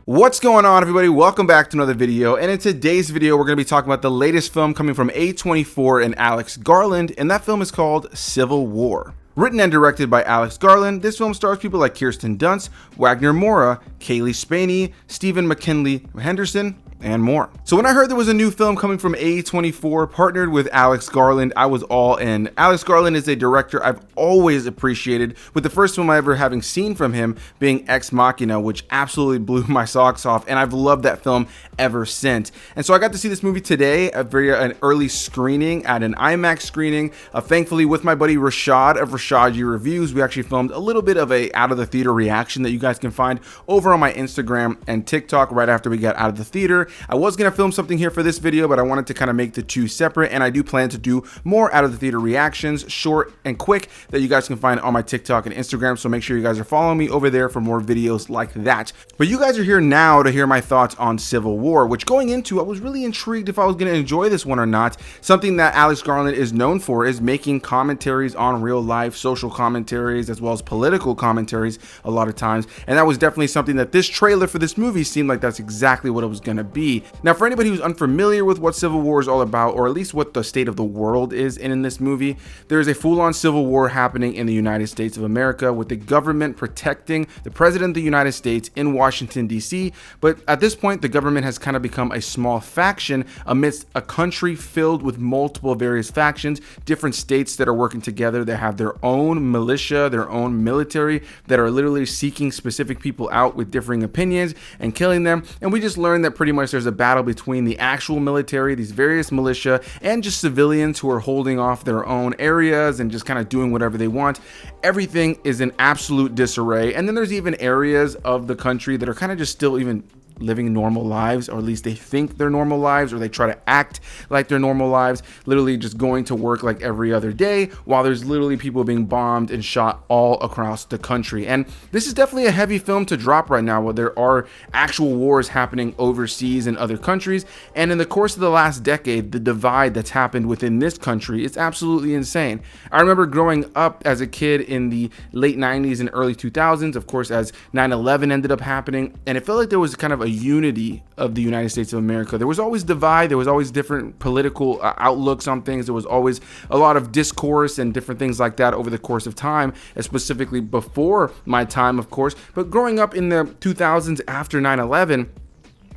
What's going on, everybody? Welcome back to another video, and in today's video we're going to be talking about the latest film coming from A24 and Alex Garland, and that film is called Civil War. Written and directed by Alex Garland, this film stars people like Kirsten Dunst, Wagner Moura, Cailee Spaeny, Stephen McKinley Henderson, and more. So when I heard there was a new film coming from A24 partnered with Alex Garland, I was all in. Alex Garland is a director I've always appreciated, with the first film I ever having seen from him being Ex Machina, which absolutely blew my socks off, and I've loved that film ever since. And so I got to see this movie today, an early screening at an IMAX screening, thankfully with my buddy Rashad of Rashadji Reviews. We actually filmed a little bit of a out of the theater reaction that you guys can find over on my Instagram and TikTok right after we got out of the theater. I was going to film something here for this video, but I wanted to kind of make the two separate, and I do plan to do more out of the theater reactions, short and quick, that you guys can find on my TikTok and Instagram, so make sure you guys are following me over there for more videos like that. But you guys are here now to hear my thoughts on Civil War, which going into, I was really intrigued if I was going to enjoy this one or not. Something that Alex Garland is known for is making commentaries on real life, social commentaries, as well as political commentaries a lot of times, and that was definitely something that this trailer for this movie seemed like that's exactly what it was going to be. Now, for anybody who's unfamiliar with what Civil War is all about, or at least what the state of the world is in this movie, there is a full-on civil war happening in the United States of America, with the government protecting the president of the United States in Washington, D.C. But at this point, the government has kind of become a small faction amidst a country filled with multiple various factions, different states that are working together. They have their own militia, their own military that are literally seeking specific people out with differing opinions and killing them. And we just learned that pretty much there's a battle between the actual military, these various militia, and just civilians who are holding off their own areas and just kind of doing whatever they want. Everything is in absolute disarray. And then there's even areas of the country that are kind of just still even living normal lives, or at least they think they're normal lives, or they try to act like they're normal lives, literally just going to work like every other day, while there's literally people being bombed and shot all across the country. And this is definitely a heavy film to drop right now, where there are actual wars happening overseas in other countries. And in the course of the last decade, the divide that's happened within this country is absolutely insane. I remember growing up as a kid in the late 90s and early 2000s, of course, as 9/11 ended up happening, and it felt like there was kind of a unity of the United States of America. There was always divide, there was always different political outlooks on things, there was always a lot of discourse and different things like that over the course of time, specifically before my time, of course. But growing up in the 2000s after 9/11,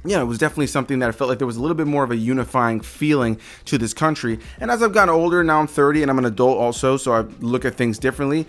yeah, it was definitely something that I felt like there was a little bit more of a unifying feeling to this country. And as I've gotten older, now I'm 30 and I'm an adult also, so I look at things differently.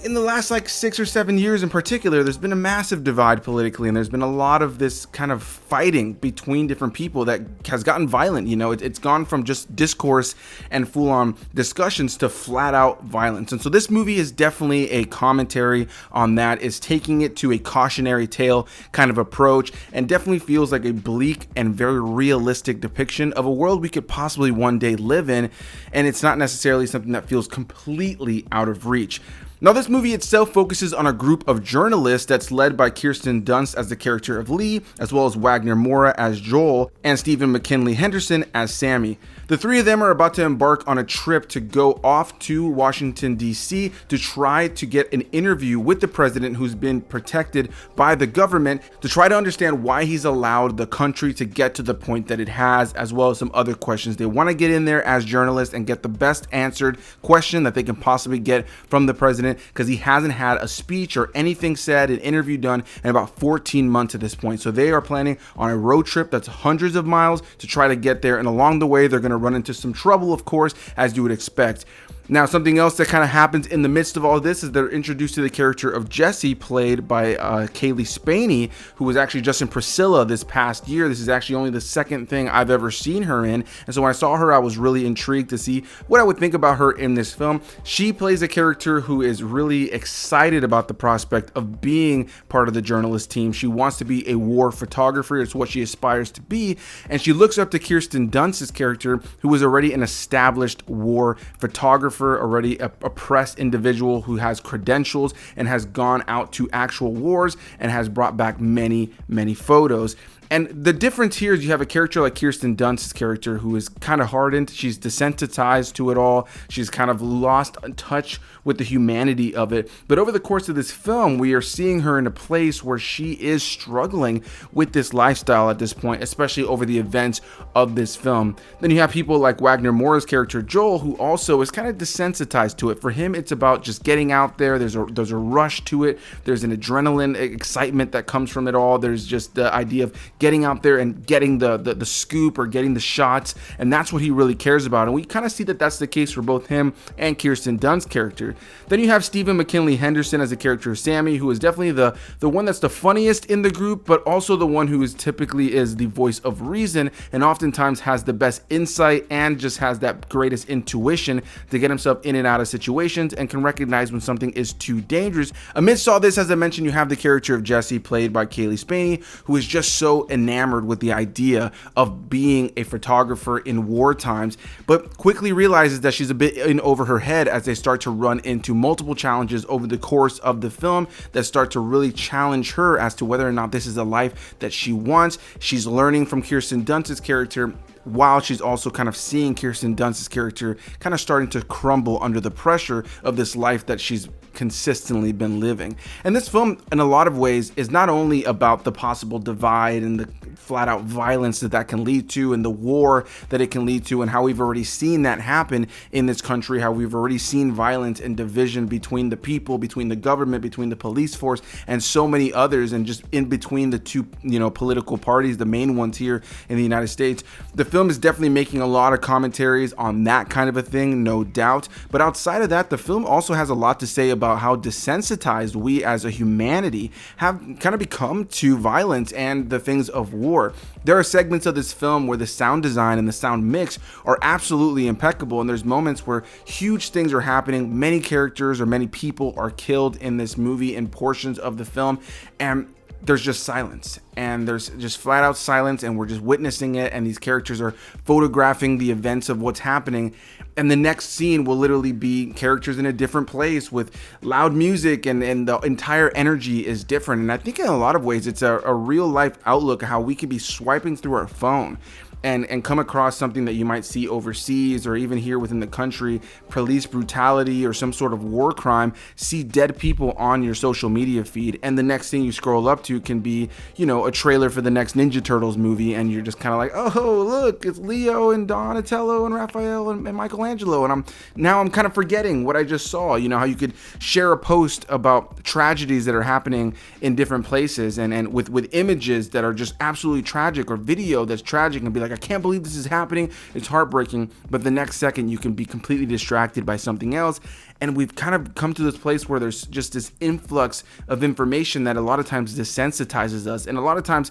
In the last 6 or 7 years in particular, there's been a massive divide politically, and there's been a lot of this kind of fighting between different people that has gotten violent. You know, it's gone from just discourse and full-on discussions to flat-out violence. And so this movie is definitely a commentary on that. It's taking it to a cautionary tale kind of approach, and definitely feels like a bleak and very realistic depiction of a world we could possibly one day live in, and it's not necessarily something that feels completely out of reach. Now, this movie itself focuses on a group of journalists that's led by Kirsten Dunst as the character of Lee, as well as Wagner Moura as Joel, and Stephen McKinley Henderson as Sammy. The three of them are about to embark on a trip to go off to Washington, D.C. to try to get an interview with the president, who's been protected by the government, to try to understand why he's allowed the country to get to the point that it has, as well as some other questions. They want to get in there as journalists and get the best answered question that they can possibly get from the president, because he hasn't had a speech or anything said, an interview done in about 14 months at this point. So they are planning on a road trip that's hundreds of miles to try to get there, and along the way they're going to run into some trouble, of course, as you would expect. Now, something else that kind of happens in the midst of all this is they're introduced to the character of Jessie, played by Cailee Spaeny, who was actually just in Priscilla this past year. This is actually only the second thing I've ever seen her in, and so when I saw her, I was really intrigued to see what I would think about her in this film. She plays a character who is really excited about the prospect of being part of the journalist team. She wants to be a war photographer. It's what she aspires to be, and she looks up to Kirsten Dunst's character, who is already an established war photographer, already a press individual who has credentials and has gone out to actual wars and has brought back many photos. And the difference here is you have a character like Kirsten Dunst's character who is kind of hardened. She's desensitized to it all. She's kind of lost touch with the humanity of it. But over the course of this film, we are seeing her in a place where she is struggling with this lifestyle at this point, especially over the events of this film. Then you have people like Wagner Moura's character Joel, who also is kind of desensitized to it. For him, it's about just getting out there. There's a rush to it. There's an adrenaline excitement that comes from it all. There's just the idea of getting out there and getting the scoop or getting the shots, and that's what he really cares about. And we kind of see that that's the case for both him and Kirsten Dunst's character. Then you have Stephen McKinley Henderson as a character of Sammy, who is definitely the one that's the funniest in the group, but also the one who is typically is the voice of reason and oftentimes has the best insight and just has that greatest intuition to get himself in and out of situations and can recognize when something is too dangerous. Amidst all this, as I mentioned, you have the character of Jesse, played by Cailee Spaeny, who is just so enamored with the idea of being a photographer in war times, but quickly realizes that she's a bit in over her head as they start to run into multiple challenges over the course of the film that start to really challenge her as to whether or not this is a life that she wants. She's learning from Kirsten Dunst's character, while she's also kind of seeing Kirsten Dunst's character kind of starting to crumble under the pressure of this life that she's consistently been living. And this film, in a lot of ways, is not only about the possible divide and the flat out violence that can lead to, and the war that it can lead to, and how we've already seen that happen in this country, how we've already seen violence and division between the people, between the government, between the police force, and so many others, and just in between the two, political parties, the main ones here in the United States. The film is definitely making a lot of commentaries on that kind of a thing, no doubt. But outside of that, the film also has a lot to say about how desensitized we as a humanity have kind of become to violence and the things of war. There are segments of this film where the sound design and the sound mix are absolutely impeccable, and there's moments where huge things are happening. Many characters or many people are killed in this movie in portions of the film, and there's just silence, and there's just flat out silence, and we're just witnessing it, and these characters are photographing the events of what's happening. And the next scene will literally be characters in a different place with loud music, and the entire energy is different. And I think in a lot of ways, it's a real life outlook of how we could be swiping through our phone and come across something that you might see overseas or even here within the country, police brutality or some sort of war crime, see dead people on your social media feed, and the next thing you scroll up to can be, a trailer for the next Ninja Turtles movie, and you're just kind of like, oh, look, it's Leo and Donatello and Raphael and Michelangelo, and I'm kind of forgetting what I just saw. How you could share a post about tragedies that are happening in different places, and with images that are just absolutely tragic, or video that's tragic, and be like, I can't believe this is happening. It's heartbreaking. But the next second you can be completely distracted by something else. And we've kind of come to this place where there's just this influx of information that a lot of times desensitizes us. And a lot of times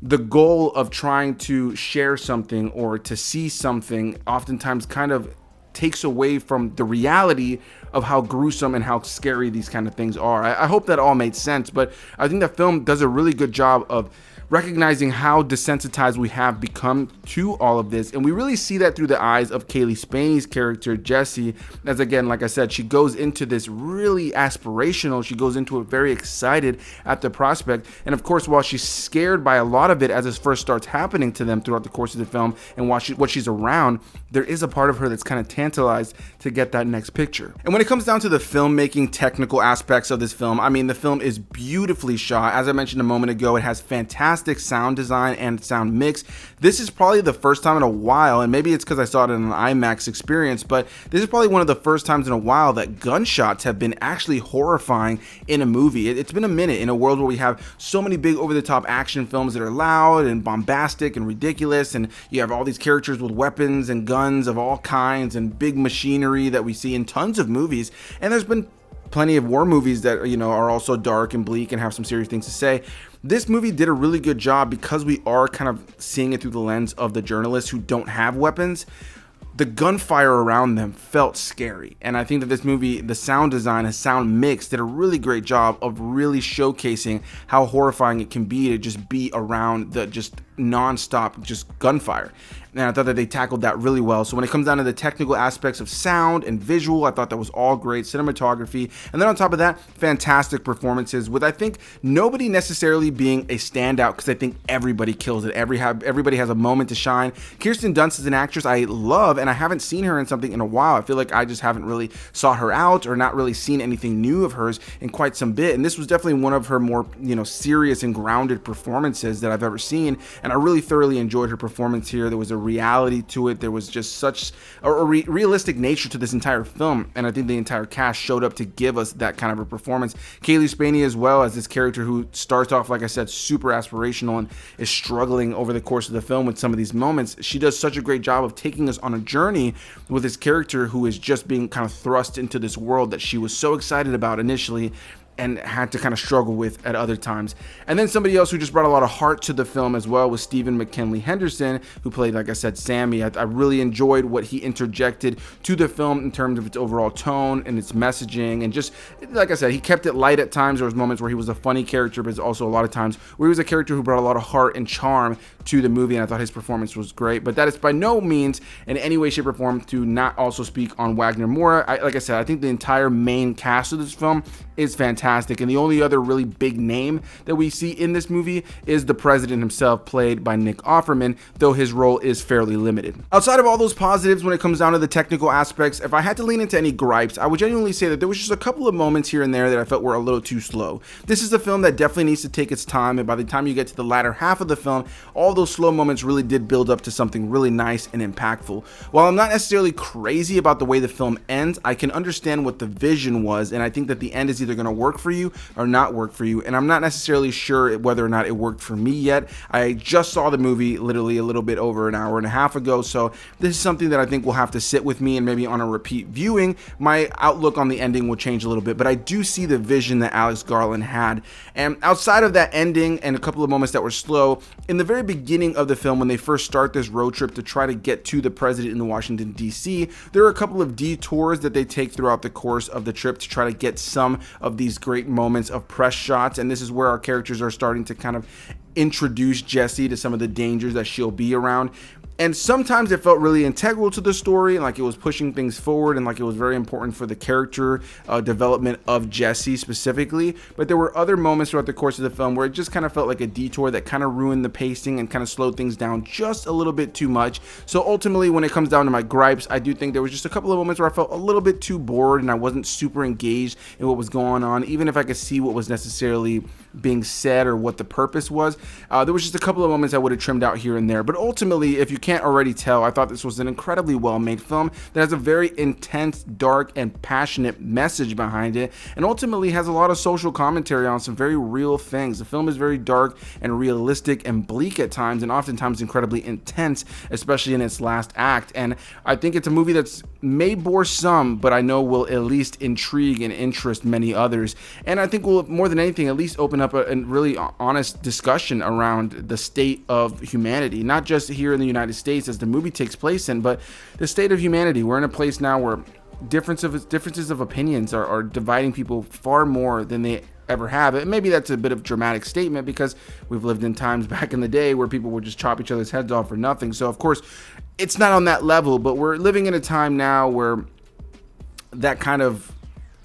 the goal of trying to share something or to see something oftentimes kind of takes away from the reality of how gruesome and how scary these kind of things are. I hope that all made sense, but I think the film does a really good job of recognizing how desensitized we have become to all of this. And we really see that through the eyes of Cailee Spaeny's character, Jessie, as again, like I said, she goes into this really aspirational, she goes into it very excited at the prospect. And of course, while she's scared by a lot of it as it first starts happening to them throughout the course of the film and what she's around, there is a part of her that's kind of tantalized to get that next picture. And when it comes down to the filmmaking technical aspects of this film, I mean, the film is beautifully shot. As I mentioned a moment ago, it has fantastic sound design and sound mix. This is probably the first time in a while, and maybe it's because I saw it in an IMAX experience, but this is probably one of the first times in a while that gunshots have been actually horrifying in a movie. It's been a minute in a world where we have so many big over-the-top action films that are loud and bombastic and ridiculous, and you have all these characters with weapons and guns of all kinds and big machinery that we see in tons of movies. And there's been plenty of war movies that are also dark and bleak and have some serious things to say. This movie did a really good job because we are kind of seeing it through the lens of the journalists who don't have weapons. The gunfire around them felt scary. And I think that this movie, the sound design and sound mix, did a really great job of really showcasing how horrifying it can be to just be around the just non-stop just gunfire. And I thought that they tackled that really well. So when it comes down to the technical aspects of sound and visual, I thought that was all great. Cinematography. And then on top of that, fantastic performances, with I think nobody necessarily being a standout, because I think everybody kills it. Everybody has a moment to shine. Kirsten Dunst is an actress I love, and I haven't seen her in something in a while. I feel like I just haven't really sought her out or not really seen anything new of hers in quite some bit. And this was definitely one of her more, serious and grounded performances that I've ever seen. And I really thoroughly enjoyed her performance here. There was a reality to it. There was just such a realistic nature to this entire film, and I think the entire cast showed up to give us that kind of a performance. Cailee Spaeny as well, as this character who starts off, like I said, super aspirational and is struggling over the course of the film with some of these moments. She does such a great job of taking us on a journey with this character who is just being kind of thrust into this world that she was so excited about initially and had to kind of struggle with at other times. And then somebody else who just brought a lot of heart to the film as well was Stephen McKinley Henderson, who played, like I said, Sammy. I really enjoyed what he interjected to the film in terms of its overall tone and its messaging, and just, like I said, he kept it light at times. There was moments where he was a funny character, but also a lot of times where he was a character who brought a lot of heart and charm to the movie, and I thought his performance was great. But that is by no means in any way, shape, or form to not also speak on Wagner Moura. Like I said, I think the entire main cast of this film is fantastic, and the only other really big name that we see in this movie is the president himself, played by Nick Offerman, though his role is fairly limited. Outside of all those positives, when it comes down to the technical aspects, if I had to lean into any gripes, I would genuinely say that there was just a couple of moments here and there that I felt were a little too slow. This is a film that definitely needs to take its time, and by the time you get to the latter half of the film, all those slow moments really did build up to something really nice and impactful. While I'm not necessarily crazy about the way the film ends, I can understand what the vision was, and I think that the end is either going to work for you or not work for you, and I'm not necessarily sure whether or not it worked for me yet. I just saw the movie literally a little bit over an hour and a half ago, so this is something that I think will have to sit with me, and maybe on a repeat viewing, my outlook on the ending will change a little bit. But I do see the vision that Alex Garland had, and outside of that ending and a couple of moments that were slow, in the very beginning of the film, when they first start this road trip to try to get to the president in Washington, D.C., there are a couple of detours that they take throughout the course of the trip to try to get some of these great moments of press shots, and this is where our characters are starting to kind of introduce Jessie to some of the dangers that she'll be around. And sometimes it felt really integral to the story, like it was pushing things forward, and like it was very important for the character development of Jessie specifically. But there were other moments throughout the course of the film where it just kind of felt like a detour that kind of ruined the pacing and kind of slowed things down just a little bit too much. So ultimately, when it comes down to my gripes, I do think there was just a couple of moments where I felt a little bit too bored and I wasn't super engaged in what was going on, even if I could see what was necessarily being said or what the purpose was. There was just a couple of moments I would have trimmed out here and there. But ultimately, if you can't already tell, I thought this was an incredibly well-made film that has a very intense, dark, and passionate message behind it, and ultimately has a lot of social commentary on some very real things. The film is very dark and realistic and bleak at times, and oftentimes incredibly intense, especially in its last act. And I think it's a movie that's may bore some, but I know will at least intrigue and interest many others. And I think will, more than anything, at least open up a really honest discussion around the state of humanity, not just here in the United States as the movie takes place in, but the state of humanity. We're in a place now where differences of opinions are dividing people far more than they ever have. And maybe that's a bit of a dramatic statement because we've lived in times back in the day where people would just chop each other's heads off for nothing. So of course it's not on that level, but we're living in a time now where that kind of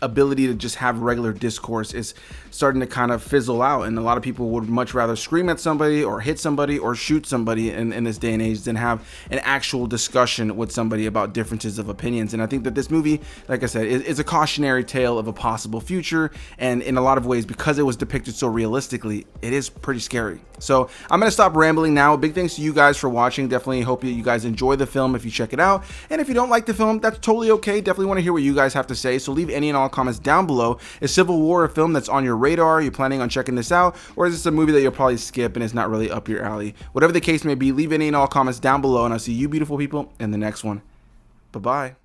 ability to just have regular discourse is starting to kind of fizzle out, and a lot of people would much rather scream at somebody or hit somebody or shoot somebody in this day and age than have an actual discussion with somebody about differences of opinions. And I think that this movie, like I said, is a cautionary tale of a possible future, and in a lot of ways, because it was depicted so realistically, it is pretty scary. So I'm gonna stop rambling now. Big thanks to you guys for watching. Definitely hope you guys enjoy the film if you check it out, and if you don't like the film, that's totally okay. Definitely want to hear what you guys have to say, so leave any and all comments down below. Is Civil War a film that's on your radar? Are you planning on checking this out, or is this a movie that you'll probably skip and it's not really up your alley? Whatever the case may be, leave any and all comments down below, and I'll see you beautiful people in the next one. Bye bye.